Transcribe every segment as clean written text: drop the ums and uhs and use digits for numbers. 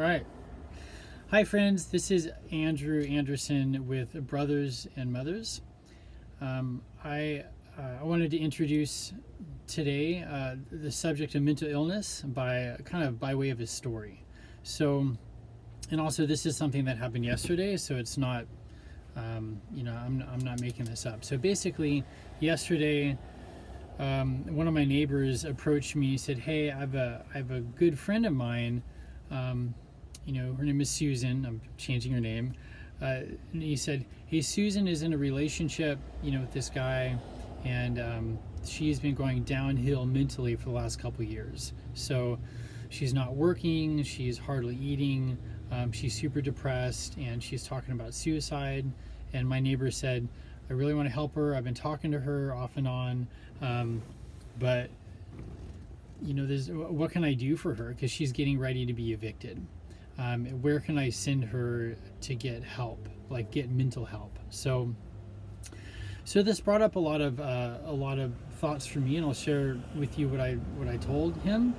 All right. Hi, friends. This is Andrew Anderson with Brothers and Mothers. I wanted to introduce today the subject of mental illness by way of a story. So, and also this is something that happened yesterday, so it's not, I'm not making this up. So basically, yesterday, one of my neighbors approached me and said, "Hey, I have a good friend of mine. Her name is Susan. I'm changing her name." And he said, "Hey, Susan is in a relationship, with this guy, and she's been going downhill mentally for the last couple of years. So she's not working, she's hardly eating, she's super depressed, and she's talking about suicide." And my neighbor said, "I really want to help her. I've been talking to her off and on, but what can I do for her? Because she's getting ready to be evicted. Where can I send her to get help, like get mental help?" So this brought up a lot of thoughts for me, and I'll share with you what I told him.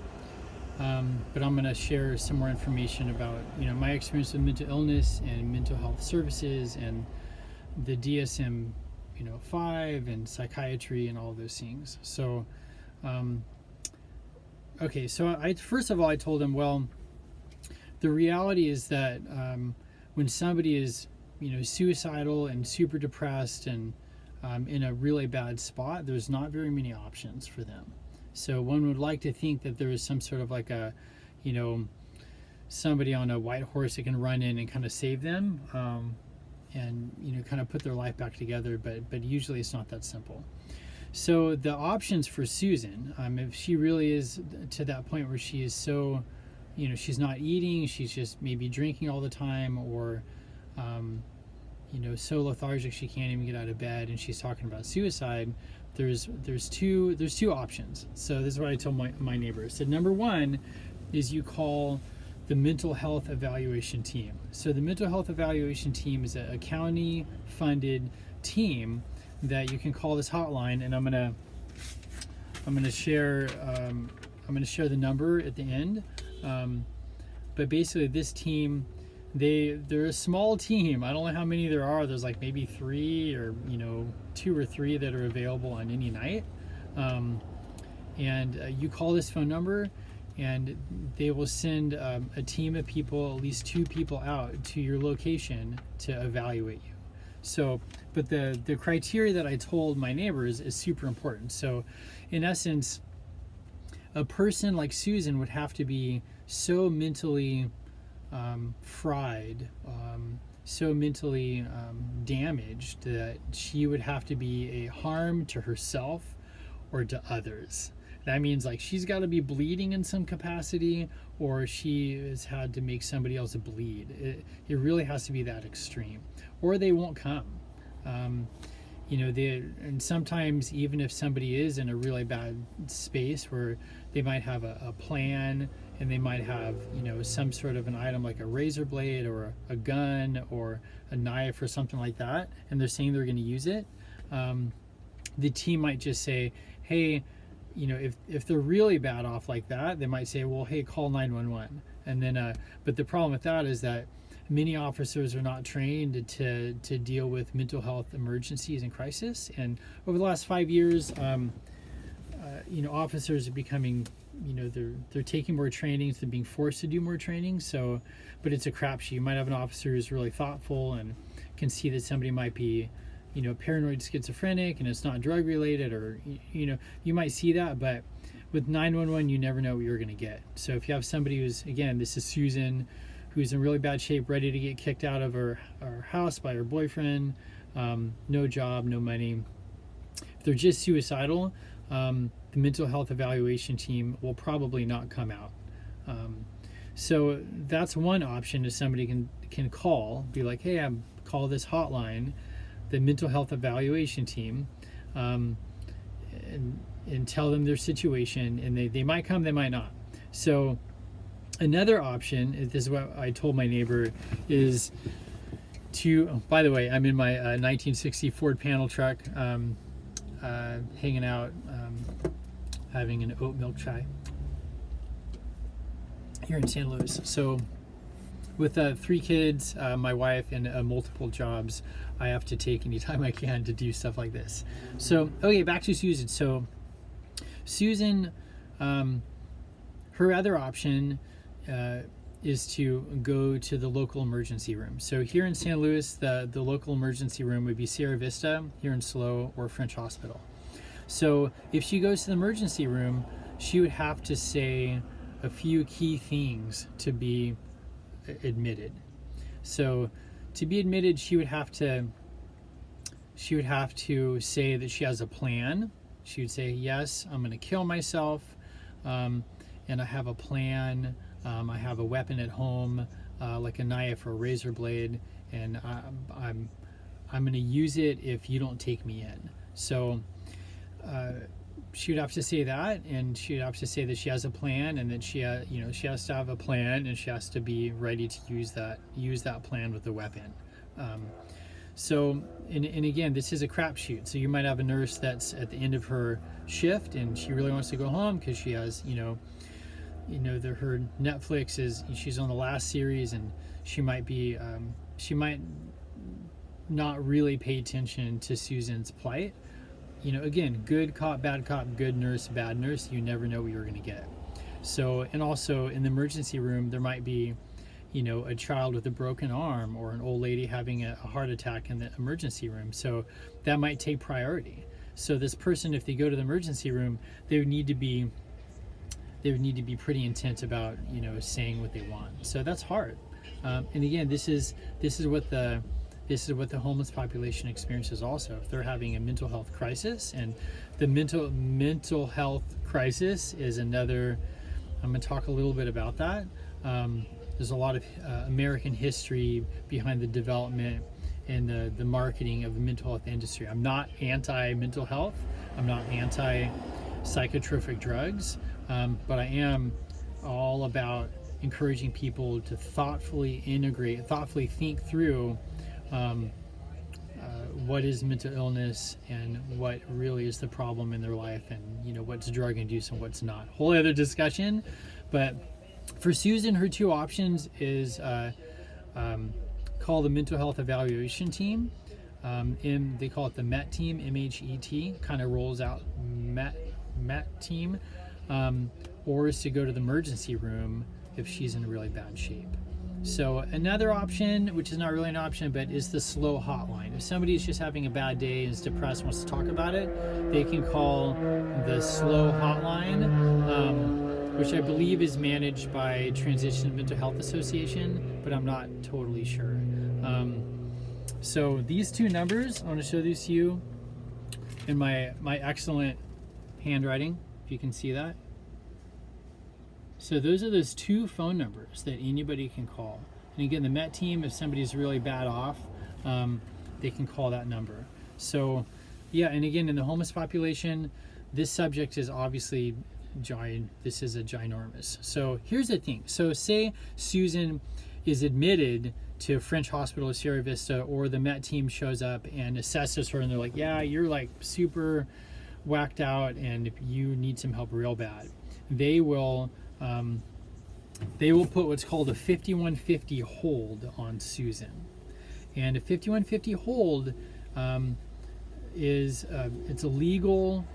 But I'm going to share some more information about my experience with mental illness and mental health services and the DSM 5 and psychiatry and all those things. So okay, so I told him, well, the reality is that when somebody is suicidal and super depressed and in a really bad spot, there's not very many options for them. So one would like to think that there is some sort of like a somebody on a white horse that can run in and kind of save them, and kind of put their life back together, but usually it's not that simple. So the options for Susan, if she really is to that point where she is so she's not eating, she's just maybe drinking all the time, or so lethargic she can't even get out of bed, and she's talking about suicide, there's two options. So this is what I told my neighbor. I said, number one is you call the mental health evaluation team. So the mental health evaluation team is a county funded team that you can call this hotline, and I'm gonna share the number at the end. But basically this team, they're a small team. I don't know how many there are. There's like maybe 3 or 2 or 3 that are available on any night. And you call this phone number, and they will send a team of people, at least 2 people, out to your location to evaluate you. So, but the criteria that I told my neighbors is super important. So in essence, a person like Susan would have to be so mentally fried, so mentally damaged, that she would have to be a harm to herself or to others. That means like she's got to be bleeding in some capacity, or she has had to make somebody else bleed. It really has to be that extreme, or they won't come. And sometimes even if somebody is in a really bad space where they might have a plan, and they might have some sort of an item like a razor blade or a gun or a knife or something like that, and they're saying they're going to use it, the team might just say, hey, if they're really bad off like that, they might say, well, hey, call 911. And then but the problem with that is that many officers are not trained to deal with mental health emergencies and crisis. And over the last 5 years, officers are becoming, they're taking more trainings, they're being forced to do more training. So, but it's a crapshoot. You might have an officer who's really thoughtful and can see that somebody might be, paranoid schizophrenic, and it's not drug related, or, you might see that, but with 911, you never know what you're going to get. So if you have somebody who's, again, this is Susan, who's in really bad shape, ready to get kicked out of her house by her boyfriend, no job, no money. If they're just suicidal, the mental health evaluation team will probably not come out. So that's one option, is somebody can call, be like, hey, call this hotline, the mental health evaluation team, and tell them their situation, and they might come, they might not. So another option, this is what I told my neighbor, is to, by the way, I'm in my 1960 Ford panel truck, hanging out, having an oat milk chai here in San Luis. So with 3 kids, my wife, and multiple jobs, I have to take any time I can to do stuff like this. So, okay, back to Susan. So, Susan, her other option is to go to the local emergency room. So here in San Luis, the local emergency room would be Sierra Vista, here in SLO, or French Hospital. So if she goes to the emergency room, she would have to say a few key things to be admitted. So to be admitted, she would have to say that she has a plan. She would say, yes, I'm going to kill myself, and I have a plan. I have a weapon at home, like a knife or a razor blade, and I'm going to use it if you don't take me in. So she would have to say that, and she would have to say that she has a plan, and that she has to have a plan, and she has to be ready to use that plan with the weapon. So, and again, this is a crapshoot. So you might have a nurse that's at the end of her shift, and she really wants to go home because she has, her Netflix she's on the last series, and she might not really pay attention to Susan's plight. Again, good cop, good nurse, bad nurse. You never know what you're going to get. So, and also in the emergency room, there might be, a child with a broken arm, or an old lady having a heart attack in the emergency room. So that might take priority. So this person, if they go to the emergency room, they would need to be pretty intent about, saying what they want. So that's hard. And again, this is what the homeless population experiences also. If they're having a mental health crisis, and the mental health crisis is another, I'm going to talk a little bit about that. There's a lot of American history behind the development and the marketing of the mental health industry. I'm not anti-mental health. I'm not anti-psychotropic drugs, but I am all about encouraging people to thoughtfully think through what is mental illness and what really is the problem in their life, and what's drug induced and what's not. Whole other discussion. But for Susan, her 2 options is called the mental health evaluation team. They call it the MET team, M-H-E-T, kind of rolls out MET team, or is to go to the emergency room if she's in really bad shape. So another option, which is not really an option, but is the SLO hotline. If somebody is just having a bad day and is depressed, wants to talk about it, they can call the SLO hotline, which I believe is managed by Transition Mental Health Association, but I'm not totally sure. So these 2 numbers, I want to show these to you in my excellent handwriting, if you can see that. So those are those 2 phone numbers that anybody can call. And again, the MET team, if somebody's really bad off, they can call that number. So yeah, and again, in the homeless population, this subject is obviously this is a ginormous. So here's the thing. So say Susan is admitted to French Hospital or Sierra Vista, or the MET team shows up and assesses her, and they're like, yeah, you're like super whacked out and if you need some help real bad. They will put what's called a 5150 hold on Susan. And a 5150 hold is it's a legal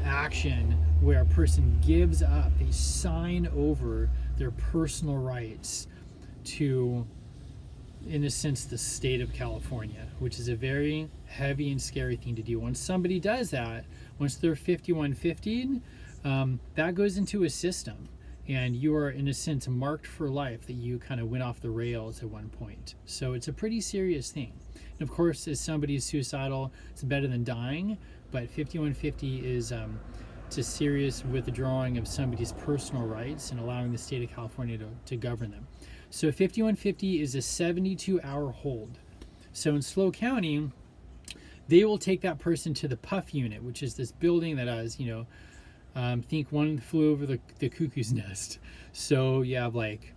action where a person gives up, they sign over their personal rights to, in a sense, the state of California, which is a very heavy and scary thing to do. Once somebody does that, once they're 5150'd, that goes into a system, and you are, in a sense, marked for life that you kind of went off the rails at one point. So it's a pretty serious thing. And of course, as somebody is suicidal, it's better than dying, but 5150 is it's a serious withdrawing of somebody's personal rights and allowing the state of California to govern them. So 5150 is a 72-hour hold. So in SLO County, they will take that person to the PUF unit, which is this building that has, think One Flew Over the Cuckoo's Nest. So you have like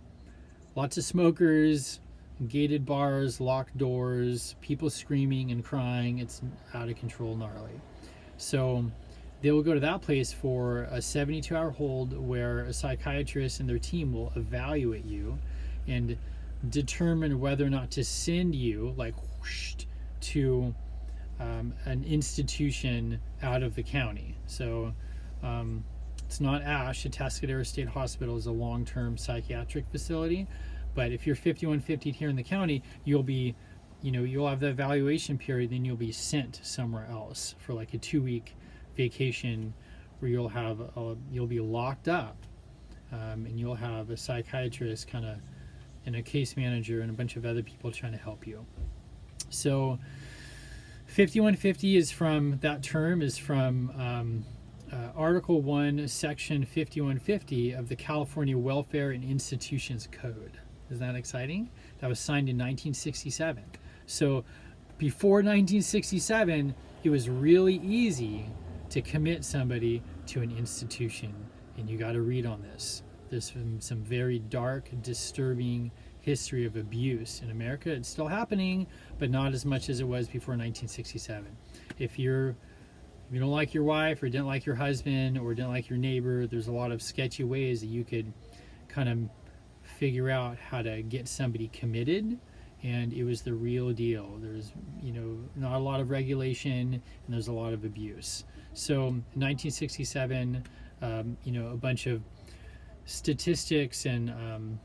lots of smokers, gated bars, locked doors, people screaming and crying. It's out of control, gnarly. So they will go to that place for a 72-hour hold where a psychiatrist and their team will evaluate you and determine whether or not to send you like whoosh, to an institution out of the county. So it's not ASH. Atascadero State Hospital is a long-term psychiatric facility, but if you're 5150 here in the county, you'll have the evaluation period, then you'll be sent somewhere else for like a 2-week vacation where you'll be locked up, and you'll have a psychiatrist kind of and a case manager and a bunch of other people trying to help you. So 5150 is from Article 1, Section 5150 of the California Welfare and Institutions Code. Isn't that exciting? That was signed in 1967. So before 1967, it was really easy to commit somebody to an institution, and you got to read on this. There's some very dark, disturbing history of abuse in America. It's still happening, but not as much as it was before 1967. If you don't like your wife or didn't like your husband or didn't like your neighbor, there's a lot of sketchy ways that you could kind of figure out how to get somebody committed, and it was the real deal. There's not a lot of regulation, and there's a lot of abuse. So in 1967, a bunch of statistics and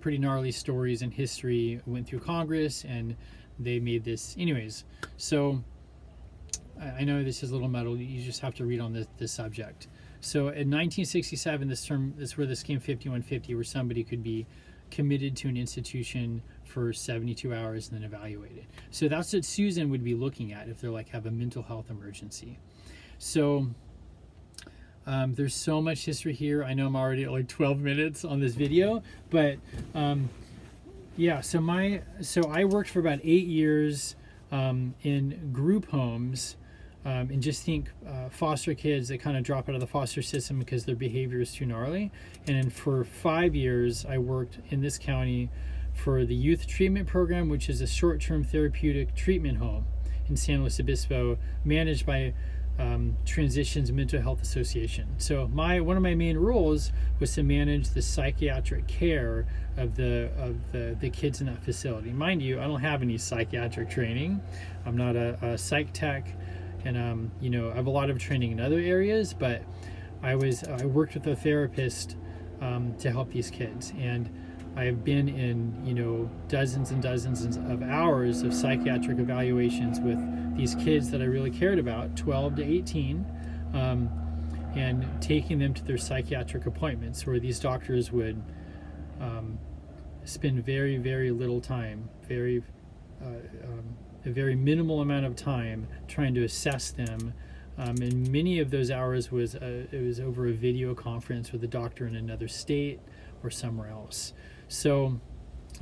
pretty gnarly stories in history went through Congress, and they made this anyways. So I know this is a little muddled. You just have to read on this subject. So in 1967, that's where this came 5150, where somebody could be committed to an institution for 72 hours and then evaluated. So that's what Susan would be looking at if they're like have a mental health emergency. So there's so much history here. I know I'm already at like 12 minutes on this video, but so I worked for about 8 years in group homes. And just think foster kids that kind of drop out of the foster system because their behavior is too gnarly. And then for 5 years, I worked in this county for the youth treatment program, which is a short-term therapeutic treatment home in San Luis Obispo, managed by Transitions Mental Health Association. So one of my main roles was to manage the psychiatric care of the kids in that facility. Mind you, I don't have any psychiatric training. I'm not a psych tech. And I have a lot of training in other areas, but I worked with a therapist to help these kids, and I've been in dozens and dozens of hours of psychiatric evaluations with these kids that I really cared about, 12 to 18, and taking them to their psychiatric appointments, where these doctors would spend very, very little time, a very minimal amount of time trying to assess them, and many of those hours was over a video conference with a doctor in another state or somewhere else. So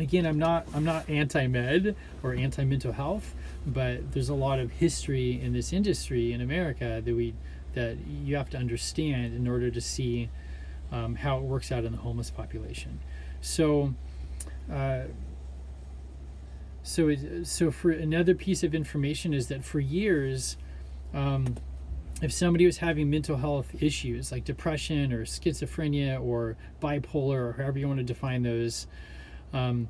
again, I'm not anti-med or anti-mental health, but there's a lot of history in this industry in America that you have to understand in order to see how it works out in the homeless population. So for another piece of information is that for years, if somebody was having mental health issues like depression or schizophrenia or bipolar, or however you want to define those, and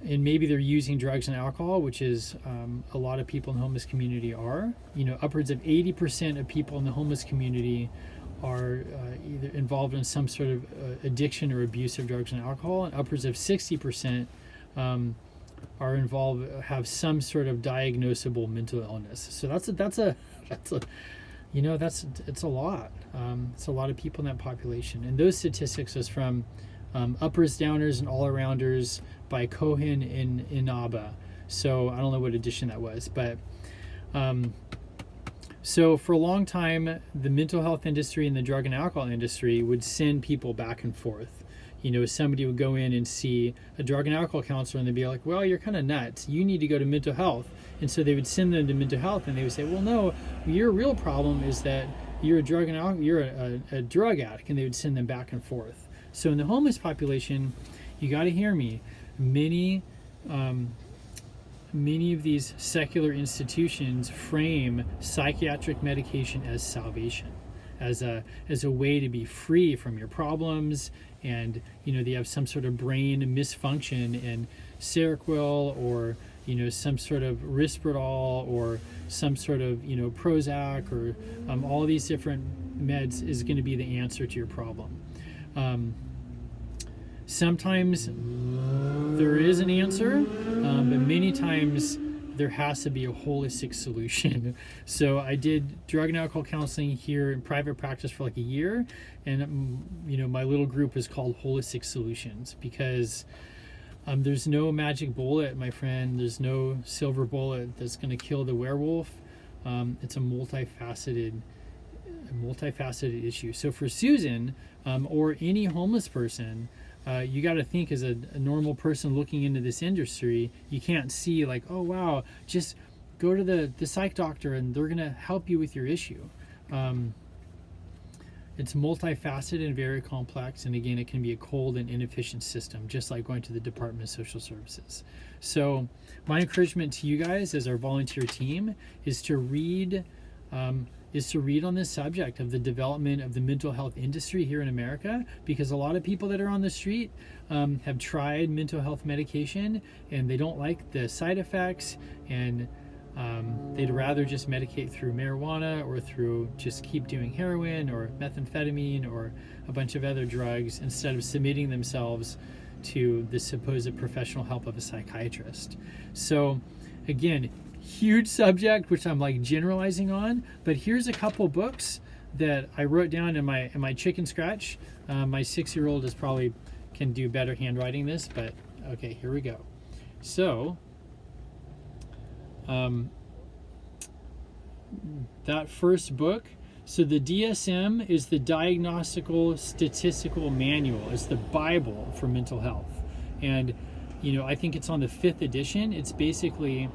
maybe they're using drugs and alcohol, which is a lot of people in the homeless community are, upwards of 80% of people in the homeless community are either involved in some sort of addiction or abuse of drugs and alcohol, and upwards of 60% are involved, have some sort of diagnosable mental illness. So it's a lot. It's a lot of people in that population. And those statistics is from Uppers, Downers, and All-Arounders by Cohen and Inaba. So I don't know what edition that was, but so for a long time, the mental health industry and the drug and alcohol industry would send people back and forth. Somebody would go in and see a drug and alcohol counselor, and they'd be like, well, you're kind of nuts. You need to go to mental health. And so they would send them to mental health, and they would say, well, no, your real problem is that you're a drug addict, and they would send them back and forth. So in the homeless population, you got to hear me, many many of these secular institutions frame psychiatric medication as salvation, as a way to be free from your problems. And they have some sort of brain misfunction, and Seroquel, or some sort of Risperdal, or some sort of Prozac, or all these different meds is going to be the answer to your problem. Sometimes there is an answer, but many times there has to be a holistic solution. So I did drug and alcohol counseling here in private practice for like a year, and my little group is called Holistic Solutions, because there's no magic bullet, my friend. There's no silver bullet that's going to kill the werewolf. It's a multifaceted issue. So for Susan, or any homeless person, you got to think, as a normal person looking into this industry, you can't see like, oh wow, just go to the psych doctor and they're going to help you with your issue. It's multifaceted and very complex, and again, it can be a cold and inefficient system, just like going to the Department of Social Services. So my encouragement to you guys as our volunteer team is to read on this subject of the development of the mental health industry here in America, because a lot of people that are on the street have tried mental health medication and they don't like the side effects, and they'd rather just medicate through marijuana, or through just keep doing heroin or methamphetamine or a bunch of other drugs, instead of submitting themselves to the supposed professional help of a psychiatrist. So again, huge subject, which I'm like generalizing on, but here's a couple books that I wrote down in my chicken scratch. My 6-year-old is probably can do better handwriting this, but okay, here we go. So that first book, so the DSM is the Diagnostical Statistical Manual. It's the Bible for mental health, and I think it's on the 5th edition. It's basically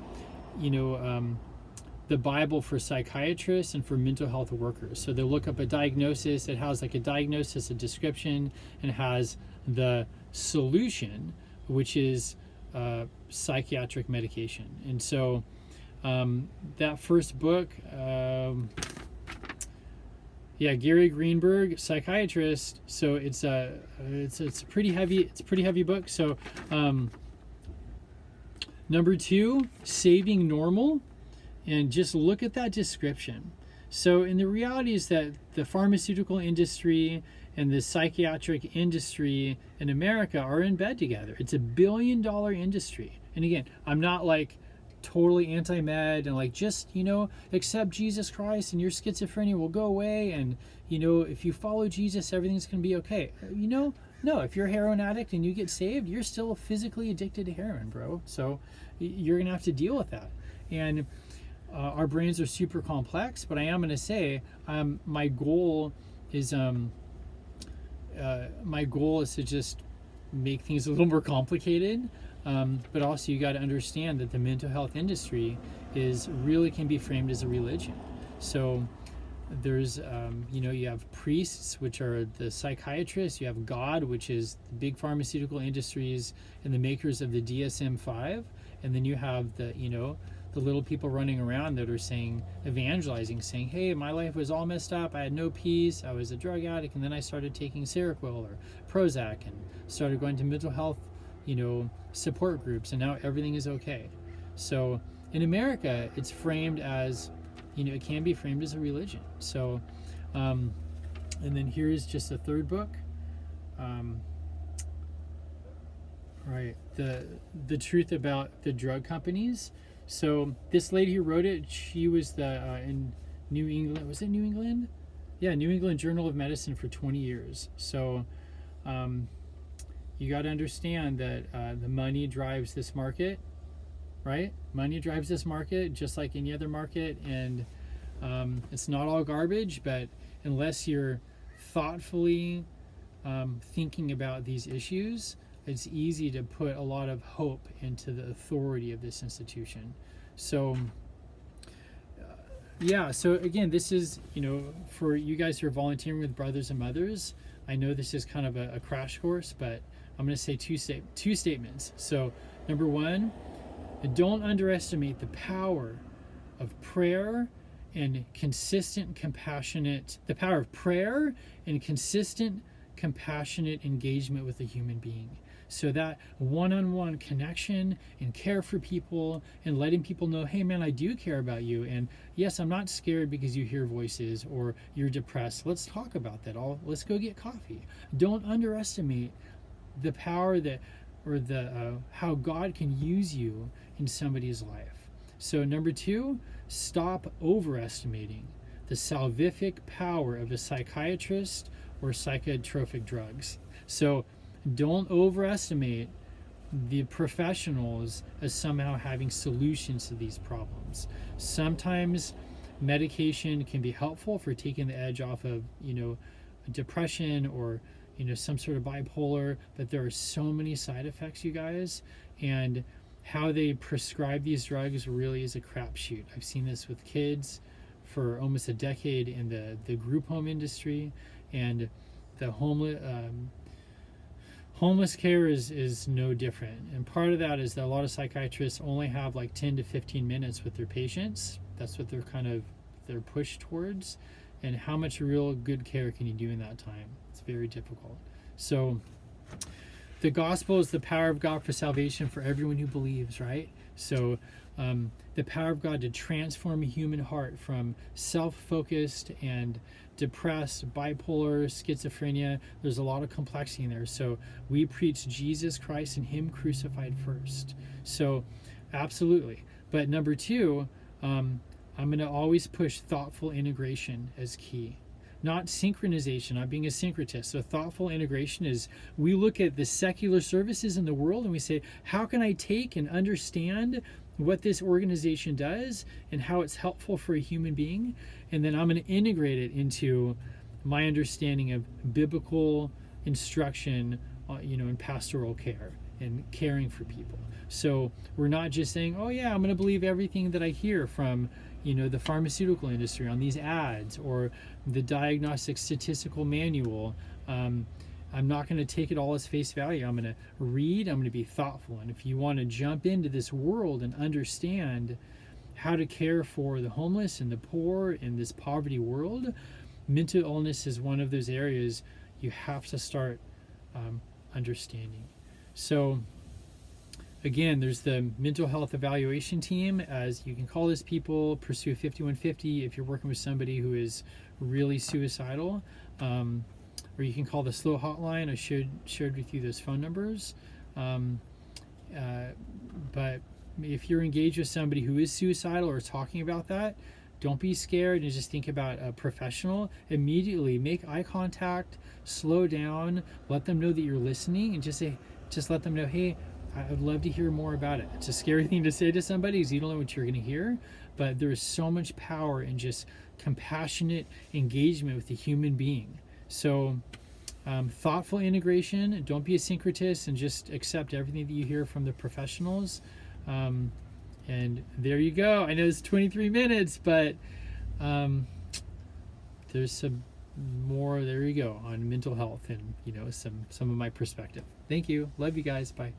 the Bible for psychiatrists and for mental health workers. So they look up a diagnosis, it has like a diagnosis, a description, and it has the solution, which is psychiatric medication. And so that first book, Gary Greenberg, psychiatrist. So it's a pretty heavy book. So number 2, Saving Normal, and just look at that description. So, and the reality is that the pharmaceutical industry and the psychiatric industry in America are in bed together. It's $1 billion industry. And again, I'm not like totally anti-med and like, just, accept Jesus Christ and your schizophrenia will go away. And, if you follow Jesus, everything's going to be okay. No, if you're a heroin addict and you get saved, you're still physically addicted to heroin, bro. So you're going to have to deal with that. And our brains are super complex, but I am going to say my goal is to just make things a little more complicated. But also you got to understand that the mental health industry can be framed as a religion. So there's you have priests, which are the psychiatrists. You have God, which is the big pharmaceutical industries and the makers of the DSM-5, and then you have the little people running around that are evangelizing, saying, hey, my life was all messed up, I had no peace, I was a drug addict, and then I started taking Seroquel or Prozac and started going to mental health support groups, and now everything is okay. So in America, it's framed as it can be framed as a religion. So and then here's just a third book, right, the truth about the drug companies. So this lady who wrote it, she was in New England. Was it New England? Yeah, New England Journal of Medicine for 20 years. So you got to understand that the money drives this market, right? Money drives this market just like any other market. And it's not all garbage, but unless you're thoughtfully thinking about these issues, it's easy to put a lot of hope into the authority of this institution. So so again, this is, for you guys who are volunteering with Brothers and Mothers, I know this is kind of a crash course, but I'm going to say two statements. So number 1, Don't underestimate the power of prayer and consistent compassionate the power of prayer and consistent compassionate engagement with a human being. So that one-on-one connection and care for people and letting people know, hey man, I do care about you, and yes, I'm not scared because you hear voices or you're depressed. Let's talk about that. Let's go get coffee. Don't underestimate the power that or the how God can use you in somebody's life. So number 2, stop overestimating the salvific power of a psychiatrist or psychotropic drugs. So don't overestimate the professionals as somehow having solutions to these problems. Sometimes medication can be helpful for taking the edge off of, depression or, some sort of bipolar, but there are so many side effects, you guys, and how they prescribe these drugs really is a crapshoot. I've seen this with kids for almost a decade in the group home industry, and the homeless care is no different. And part of that is that a lot of psychiatrists only have like 10 to 15 minutes with their patients. That's what they're pushed towards. And how much real good care can you do in that time? It's very difficult. So the gospel is the power of God for salvation for everyone who believes, right? So the power of God to transform a human heart from self-focused and depressed, bipolar, schizophrenia. There's a lot of complexity in there. So we preach Jesus Christ and Him crucified first. So absolutely. But number 2, I'm going to always push thoughtful integration as key. Not synchronization, not being a syncretist. So thoughtful integration is, we look at the secular services in the world and we say, how can I take and understand what this organization does and how it's helpful for a human being? And then I'm going to integrate it into my understanding of biblical instruction, in pastoral care and caring for people. So we're not just saying, oh yeah, I'm going to believe everything that I hear from the pharmaceutical industry on these ads or the diagnostic statistical manual. I'm not going to take it all as face value. I'm going to read, I'm going to be thoughtful. And if you want to jump into this world and understand how to care for the homeless and the poor in this poverty world, mental illness is one of those areas you have to start understanding. So again, there's the mental health evaluation team, as you can call this people, Pursue 5150 if you're working with somebody who is really suicidal, or you can call the SLOW hotline. I shared with you those phone numbers. But if you're engaged with somebody who is suicidal or talking about that, don't be scared and just think about a professional. Immediately make eye contact, slow down, let them know that you're listening, and just let them know, hey, I'd love to hear more about it. It's a scary thing to say to somebody because you don't know what you're going to hear, but there is so much power in just compassionate engagement with a human being. So thoughtful integration, don't be a syncretist and just accept everything that you hear from the professionals. And there you go. I know it's 23 minutes, but there's some more, there you go, on mental health and some of my perspective. Thank you. Love you guys. Bye.